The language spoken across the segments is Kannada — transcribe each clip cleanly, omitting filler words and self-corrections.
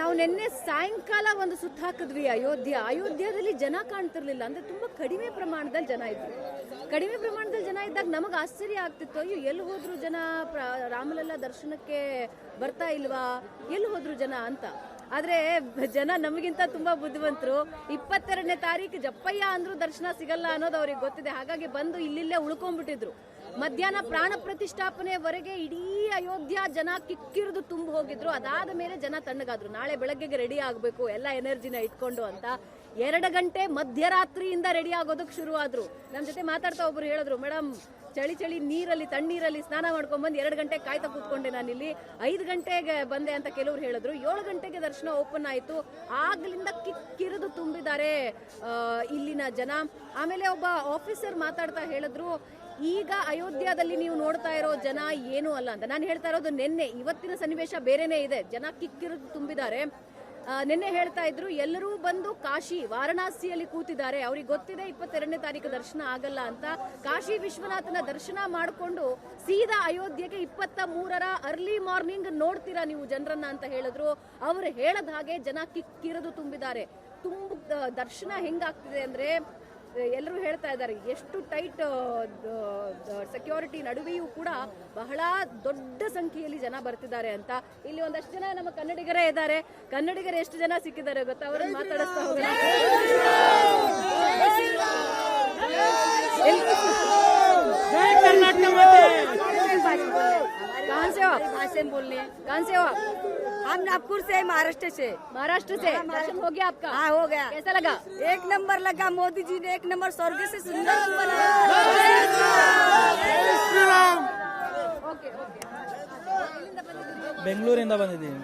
ನಾವು ನಿನ್ನೆ ಸಾಯಂಕಾಲ ಒಂದು ಸುತ್ತ ಹಾಕಿದ್ವಿ ಅಯೋಧ್ಯದಲ್ಲಿ ಜನ ಕಾಣ್ತಿರ್ಲಿಲ್ಲ. ಅಂದ್ರೆ ತುಂಬಾ ಕಡಿಮೆ ಪ್ರಮಾಣದಲ್ಲಿ ಜನ ಇದ್ರು. ಕಡಿಮೆ ಪ್ರಮಾಣದಲ್ಲಿ ಜನ ಇದ್ದಾಗ ನಮಗೆ ಆಶ್ಚರ್ಯ ಆಗ್ತಿತ್ತು, ಅಯ್ಯೋ ಎಲ್ಲಿ ಹೋದ್ರು ಜನ, ರಾಮಲಲ್ಲ ದರ್ಶನಕ್ಕೆ ಬರ್ತಾ ಇಲ್ವಾ, ಎಲ್ಲಿ ಹೋದ್ರು ಜನ ಅಂತ. ಆದ್ರೆ ಜನ ನಮಗಿಂತ ತುಂಬಾ ಬುದ್ಧಿವಂತರು. 22ನೇ ತಾರೀಕು ಜಪ್ಪಯ್ಯ ಅಂದ್ರೂ ದರ್ಶನ ಸಿಗಲ್ಲ ಅನ್ನೋದು ಅವ್ರಿಗೆ ಗೊತ್ತಿದೆ. ಹಾಗಾಗಿ ಬಂದು ಇಲ್ಲಿಲ್ಲೇ ಉಳ್ಕೊಂಡ್ಬಿಟ್ಟಿದ್ರು. ಮಧ್ಯಾಹ್ನ ಪ್ರಾಣ ಪ್ರತಿಷ್ಠಾಪನೆವರೆಗೆ ಇಡೀ ಅಯೋಧ್ಯ ಜನ ಕಿಕ್ಕಿರಿದು ತುಂಬ ಹೋಗಿದ್ರು. ಅದಾದ ಮೇಲೆ ಜನ ತಣ್ಣಗಾದ್ರು. ನಾಳೆ ಬೆಳಗ್ಗೆಗೆ ರೆಡಿ ಆಗಬೇಕು ಎಲ್ಲ ಎನರ್ಜಿನ ಇಟ್ಕೊಂಡು ಅಂತ 2 ಗಂಟೆ ಮಧ್ಯರಾತ್ರಿಯಿಂದ ರೆಡಿ ಆಗೋದಕ್ಕೆ ಶುರು ಆದ್ರು. ನಮ್ಮ ಜೊತೆ ಮಾತಾಡ್ತಾ ಒಬ್ರು ಹೇಳಿದ್ರು, ಮೇಡಮ್ ಚಳಿ ನೀರಲ್ಲಿ ತಣ್ಣೀರಲ್ಲಿ ಸ್ನಾನ ಮಾಡ್ಕೊಂಡ್ಬಂದು 2 ಗಂಟೆ ಕಾಯ್ತಾ ಕೂತ್ಕೊಂಡೆ ನಾನಿಲ್ಲಿ, 5 ಗಂಟೆಗೆ ಬಂದೆ ಅಂತ ಕೆಲವ್ರು ಹೇಳಿದ್ರು. 7 ಗಂಟೆಗೆ ದರ್ಶನ ಓಪನ್ ಆಯಿತು. ಆಗ್ಲಿಂದ ಕಿಕ್ಕಿರಿದು ತುಂಬಿದ್ದಾರೆ ಇಲ್ಲಿನ ಜನ. ಆಮೇಲೆ ಒಬ್ಬ ಆಫೀಸರ್ ಮಾತಾಡ್ತಾ ಹೇಳಿದ್ರು, ಈಗ ಅಯೋಧ್ಯದಲ್ಲಿ ನೀವು ನೋಡ್ತಾ ಇರೋ ಜನ ಏನೂ ಅಲ್ಲ ಅಂತ. ನಾನು ಹೇಳ್ತಾ ಇರೋದು ನಿನ್ನೆ, ಇವತ್ತಿನ ಸನ್ನಿವೇಶ ಬೇರೆನೇ ಇದೆ. ಜನ ಕಿಕ್ಕಿರಿದು ತುಂಬಿದ್ದಾರೆ. ನಿನ್ನೆ ಹೇಳ್ತಾ ಇದ್ರು, ಎಲ್ಲರೂ ಬಂದು ಕಾಶಿ ವಾರಣಾಸಿಯಲ್ಲಿ ಕೂತಿದ್ದಾರೆ. ಅವ್ರಿಗೆ ಗೊತ್ತಿದೆ 22ನೇ ತಾರೀಕು ದರ್ಶನ ಆಗಲ್ಲ ಅಂತ. ಕಾಶಿ ವಿಶ್ವನಾಥನ ದರ್ಶನ ಮಾಡಿಕೊಂಡು ಸೀದಾ ಅಯೋಧ್ಯೆಗೆ 23ರ ಅರ್ಲಿ ಮಾರ್ನಿಂಗ್ ನೋಡ್ತೀರಾ ನೀವು ಜನರನ್ನ ಅಂತ ಹೇಳಿದ್ರು. ಅವ್ರು ಹೇಳದ ಹಾಗೆ ಜನ ಕಿಕ್ಕಿರಿದು ತುಂಬಿದ್ದಾರೆ. ದರ್ಶನ ಹೆಂಗಾಗ್ತಿದೆ ಅಂದ್ರೆ, ಎಲ್ಲರೂ ಹೇಳ್ತಾ ಇದ್ದಾರೆ ಎಷ್ಟು ಟೈಟ್ ಸೆಕ್ಯೂರಿಟಿ ನಡುವೆಯೂ ಕೂಡ ಬಹಳ ದೊಡ್ಡ ಸಂಖ್ಯೆಯಲ್ಲಿ ಜನ ಬರ್ತಿದ್ದಾರೆ ಅಂತ. ಇಲ್ಲಿ ಒಂದಷ್ಟು ಜನ ನಮ್ಮ ಕನ್ನಡಿಗರೇ ಇದ್ದಾರೆ. ಕನ್ನಡಿಗರು ಎಷ್ಟು ಜನ ಸಿಕ್ಕಿದ್ದಾರೆ ಗೊತ್ತಾ, ಅವರನ್ನು ಮಾತಾಡಿಸ್ತಾ ಹೋಗೋಣ. कहाँ से हो आप? भाषा बोलने। कहाँ से हो आप? हम नागपुर से, महाराष्ट्र से। महाराष्ट्र से। दर्शन हो गया आपका? हाँ हो गया। कैसा लगा? 1 नंबर लगा। मोदी जी ने 1 नंबर स्वर्ग से सुंदर बनाया। Okay okay. ಬೆಂಗಳೂರಿಂದ ಬಂದಿದ್ದೀನಿ.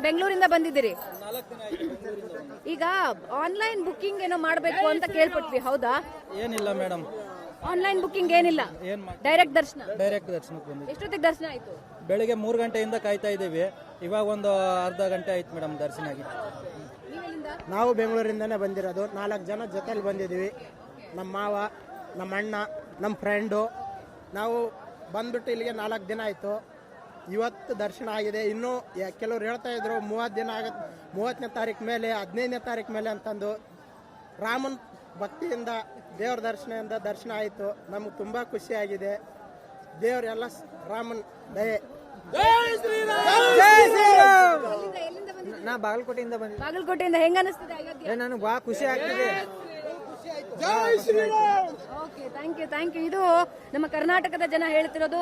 ಬೆಂಗಳೂರಿಂದ ಬಂದಿದ್ದೀರಿ. ಈಗ ಆನ್ಲೈನ್ ಬುಕ್ಕಿಂಗ್ ಏನೋ ಮಾಡಬೇಕು ಅಂತ ಕೇಳ್ಪಟ್ವಿ, ಹೌದಾ? ಏನಿಲ್ಲ ಮೇಡಮ್, ಆನ್ಲೈನ್ ಬುಕ್ಕಿಂಗ್ ಏನಿಲ್ಲ, ಡೈರೆಕ್ಟ್ ದರ್ಶನ. ಡೈರೆಕ್ಟ್ ದರ್ಶನಕ್ಕೆ ಬಂದಿದ್ದೀವಿ. ಎಷ್ಟೊತ್ತಿಗೆ ದರ್ಶನ ಆಯ್ತು? ಬೆಳಿಗ್ಗೆ 3 ಗಂಟೆಯಿಂದ ಕಾಯ್ತಾ ಇದ್ದೀವಿ. ಇವಾಗ ಒಂದು ಅರ್ಧ ಗಂಟೆ ಆಯ್ತು ಮೇಡಮ್ ದರ್ಶನ ಆಗಿ. ನಾವು ಬೆಂಗಳೂರಿಂದನೇ ಬಂದಿರೋದು. 4 ಜನ ಜೊತೆಲಿ ಬಂದಿದ್ದೀವಿ. ನಮ್ಮ ಮಾವ, ನಮ್ಮ ಅಣ್ಣ, ನಮ್ಮ ಫ್ರೆಂಡು. ನಾವು ಬಂದ್ಬಿಟ್ಟು ಇಲ್ಲಿಗೆ 4 ದಿನ ಆಯಿತು. ಇವತ್ತು ದರ್ಶನ ಆಗಿದೆ. ಇನ್ನೂ ಕೆಲವ್ರು ಹೇಳ್ತಾ ಇದ್ರು 30 ದಿನ ಆಗುತ್ತೆ, 30ನೇ ತಾರೀಕು ಮೇಲೆ, 15ನೇ ತಾರೀಕು ಮೇಲೆ ಅಂತಂದು. ರಾಮನ್ ಭಕ್ತಿಯಿಂದ ದೇವ್ರ ದರ್ಶನ ಆಯಿತು. ನಮ್ಗೆ ತುಂಬ ಖುಷಿಯಾಗಿದೆ. ದೇವರೆಲ್ಲ ರಾಮನ್ ದಯೆ. ನಾ ಬಾಗಲಕೋಟೆಯಿಂದ ಬಂದಿದ್ದೆ. ಬಾಗಲಕೋಟೆಯಿಂದ ಹೆಂಗ ಅನಿಸ್ತಿದೆ ಅಯೋಧ್ಯೆ? ನನಗೆ ಬಹಳ ಖುಷಿ ಆಗ್ತಿದೆ. Okay, thank you. ಇದು ನಮ್ಮ ಕರ್ನಾಟಕದ ಜನ ಹೇಳ್ತಿರೋದು.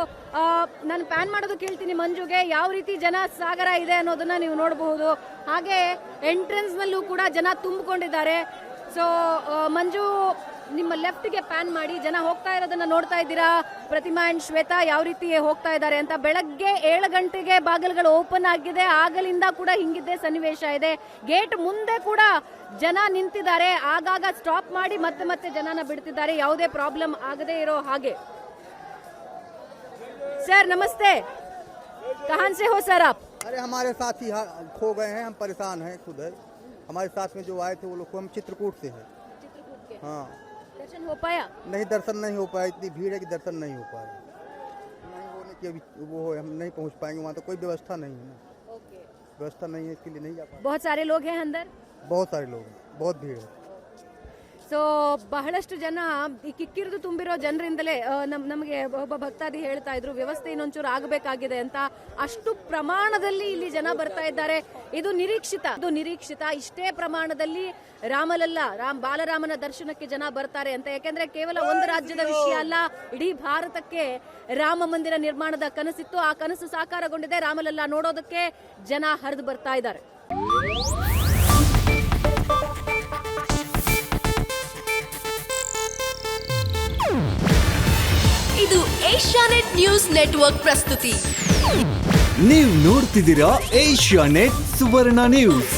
ನಾನು ಪ್ಯಾನ್ ಮಾಡೋದು ಕೇಳ್ತೀನಿ ಮಂಜುಗೆ. ಯಾವ ರೀತಿ ಜನ ಸಾಗರ ಇದೆ ಅನ್ನೋದನ್ನ ನೀವು ನೋಡಬಹುದು. ಹಾಗೆ ಎಂಟ್ರೆನ್ಸ್ ನಲ್ಲೂ ಕೂಡ ಜನ ತುಂಬಿಕೊಂಡಿದ್ದಾರೆ. ಸೊ ಮಂಜು, ನಿಮ್ಮ ಲೆಫ್ಟ್ಗೆ ಪ್ಯಾನ್ ಮಾಡಿ. ಜನ ಹೋಗ್ತಾ ಇರೋದನ್ನ ನೋಡ್ತಾ ಇದ್ದೀರಾ. ಪ್ರತಿಮಾ ಅಂಡ್ ಶ್ವೇತಾ ಯಾವ ರೀತಿ ಹೋಗ್ತಾ ಇದ್ದಾರೆ ಅಂತ. ಬೆಳಗ್ಗೆ 7 ಗಂಟೆಗೆ ಬಾಗಿಲುಗಳು ಓಪನ್ ಆಗಿದೆ. ಆಗಲಿಂದ ಕೂಡ ಹಿಂಗಿದ್ದೇ ಸನ್ನಿವೇಶ ಇದೆ. ಗೇಟ್ ಮುಂದೆ ಕೂಡ ಜನ ನಿಂತಿದ್ದಾರೆ. ಆಗಾಗ ಸ್ಟಾಪ್ ಮಾಡಿ ಮತ್ತೆ ಜನನ ಬಿಡ್ತಿದ್ದಾರೆ, ಯಾವುದೇ ಪ್ರಾಬ್ಲಮ್ ಆಗದೆ ಇರೋ ಹಾಗೆ. ಸರ್ ನಮಸ್ತೆ, कहां से हो सर आप? अरे हमारे साथी खो गए हैं, हम परेशान हैं खुद है। हमारे साथ में जो आए थे वो लोग को हम चित्रकूट से हैं। चित्रकूट के। हाँ, दर्शन हो पाया? नहीं दर्शन नहीं हो पाया। इतनी भीड़ है कि दर्शन नहीं हो पाया। नहीं होने की अभी वो हम नहीं पहुंच पाएंगे। वहाँ तो कोई व्यवस्था नहीं है ना। ओके, व्यवस्था नहीं है, इसके लिए नहीं जा पाएंगे। बहुत सारे लोग हैं अंदर? बहुत सारे लोग हैं, बहुत भीड़ है। ಸೊ ಬಹಳಷ್ಟು ಜನ ಈ ಕಿಕ್ಕಿರಿದು ತುಂಬಿರೋ ಜನರಿಂದಲೇ ನಮಗೆ ಒಬ್ಬ ಭಕ್ತಾದಿ ಹೇಳ್ತಾ ಇದ್ರು, ವ್ಯವಸ್ಥೆ ಇನ್ನೊಂಚೂರು ಆಗಬೇಕಾಗಿದೆ ಅಂತ. ಅಷ್ಟು ಪ್ರಮಾಣದಲ್ಲಿ ಇಲ್ಲಿ ಜನ ಬರ್ತಾ ಇದ್ದಾರೆ. ಇದು ನಿರೀಕ್ಷಿತ. ಇಷ್ಟೇ ಪ್ರಮಾಣದಲ್ಲಿ ಬಾಲರಾಮನ ದರ್ಶನಕ್ಕೆ ಜನ ಬರ್ತಾರೆ ಅಂತ. ಯಾಕೆಂದ್ರೆ ಕೇವಲ ಒಂದು ರಾಜ್ಯದ ವಿಷಯ ಅಲ್ಲ, ಇಡೀ ಭಾರತಕ್ಕೆ ರಾಮ ಮಂದಿರ ನಿರ್ಮಾಣದ ಕನಸಿತ್ತು. ಆ ಕನಸು ಸಾಕಾರಗೊಂಡಿದೆ. ರಾಮಲಲ್ಲ ನೋಡೋದಕ್ಕೆ ಜನ ಹರಿದು ಬರ್ತಾ ಇದ್ದಾರೆ. ಇದು ಏಷ್ಯಾನೆಟ್ ನ್ಯೂಸ್ ನೆಟ್ವರ್ಕ್ ಪ್ರಸ್ತುತಿ. ನೀವು ನೋಡ್ತಿದ್ದೀರಾ ಏಷ್ಯಾನೆಟ್ ಸುವರ್ಣ ನ್ಯೂಸ್.